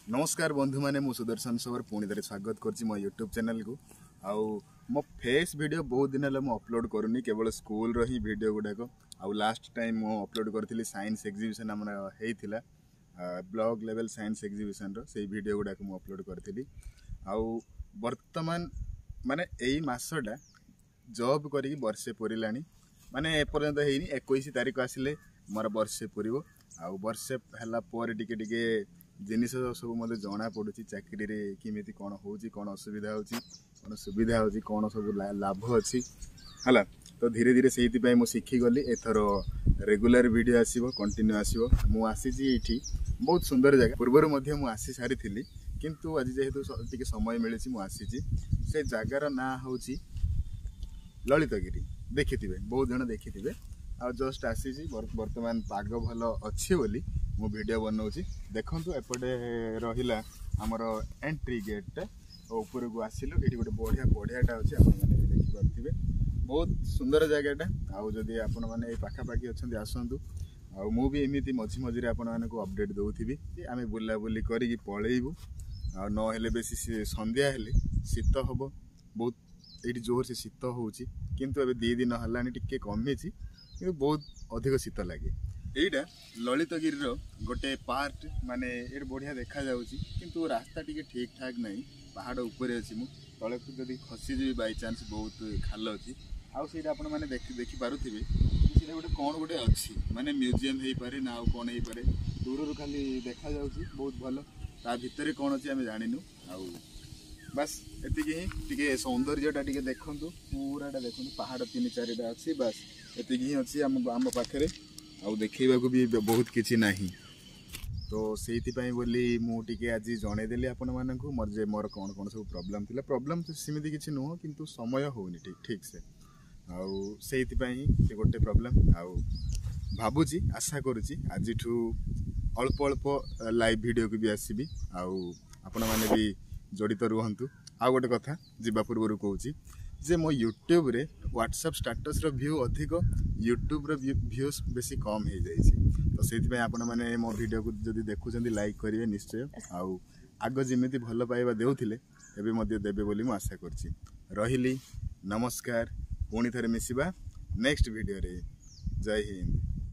नमस्कार बंधु माने मु सुदर्शन सवर पुणी थे स्वागत करछि मो यूट्यूब चैनल को आउ मो फेस वीडियो बहुत दिन है अपलोड करूनी केवल स्कूल रो ही वीडियो गुडाक आउ लास्ट टाइम मु अपलोड करथिली साइंस एग्जीबिशन हमरा हेइथिला ब्लॉग लेवल साइंस एग्जीबिशन रो से वीडियो गुडाक मु अपलोड करथिली आउ वर्तमान माने एई मासडा जॉब करी वर्षे पुरिलानी माने एपर्यंत हेइनी 21 तारिख आसिले मोर वर्षे पुरिबो आउ वर्षे हला पर टिके टिके जिनिस सब मतलब जना पड़ुची चाकरी रे किमिति कौन होची कौन असुविधा होची कौन सुविधा होची कौन सब लाभ अच्छी है तो धीरे धीरे से मु शिखी गली एथर रेगुलर वीडियो आसीबो कंटिन्यू आसीबो मु आसीची एठी बहुत सुंदर जगह पूर्वर मध्य मु आसी सारी थिली किंतु आज जेहेतु टिके समय मिलिछि मु आसीची से जगार ना होची ललितगिरी देखिथिबे बहुत जण देखिथिबे आ जस्ट आसीची वर्तमान पाग भल अच्छी बोली मु वीडियो बनाऊँगी देखु एपटे रहा आमर एंट्री गेट ऊपर को आसिलु ये गोटे बढ़िया बढ़ियाटा अच्छे आपने देखिपे बहुत सुंदर जगहटा आउ जदि आपण मैंने पाखापाखि अच्छा आसतु आउ मु भी एमती मझी मझे आपण मानक अपडेट दौथि आम बुलाबुली करी पलैबू आ ना बेसी संध्या हेले शीत हम बहुत ये जोर से शीत होची किंतु अबे 2 दिन हलानी टिके कमी कि बहुत अधिक शीत लगे एटा ललितगिरी गोटे पार्ट माने ये बढ़िया देखा जाउची किंतु रास्ता टिके ठीक ठाक नहीं पहाड़ ऊपर अच्छी मु तले जदि खसीजी बाई चांस बहुत खाल अच्छी आउ से आपण माने देखि पारुथिबे से गोटे कौन गोटे अच्छी माने म्यूजियम हे पारे ना कौन हे पारे दूर खाली देखा जाउची बहुत भलो ता भितरे कौन अच्छी आम जानिनु आउ बस एति ही टिके सौंदर्यटा टिके देखंतु पूराटा देखंतु पहाड़ 3-4टा अच्छी बस एति ही अच्छी आम पाखरे आउ देखा भी बहुत किसी नहीं तो से बोली मुझे आज जनईदेली आपण मानक मोर जे मोर कौन कौन सब प्रोब्लेम थिला प्रोब्लेम तो सेमती किसी नुह किंतु समय होनी ठीक से आउ से गोटे प्रोब्लेम आउ भावुची आशा करुच्ची आज अल्प अल्प लाइव वीडियो को भी आसबि आउ आपण माने भी जड़ित रुहतु आ गोटे कथा जीवा पूर्व कहूँ जे मो यूट्यूब रे व्हाट्सएप स्टेटस रो व्यू अधिक यूट्यूब रो व्यूज बेसी कम हो जाइए तो से आपण मैंने मो वीडियो को जब देखुं लाइक करेंगे निश्चय आउ आग जमी भल पाइबा देउथिले एबे मध्य देबे बोली मु आशा करछि रहिली नमस्कार पुणी थे मिसिबा नेक्स्ट वीडियो रे जय हिंद।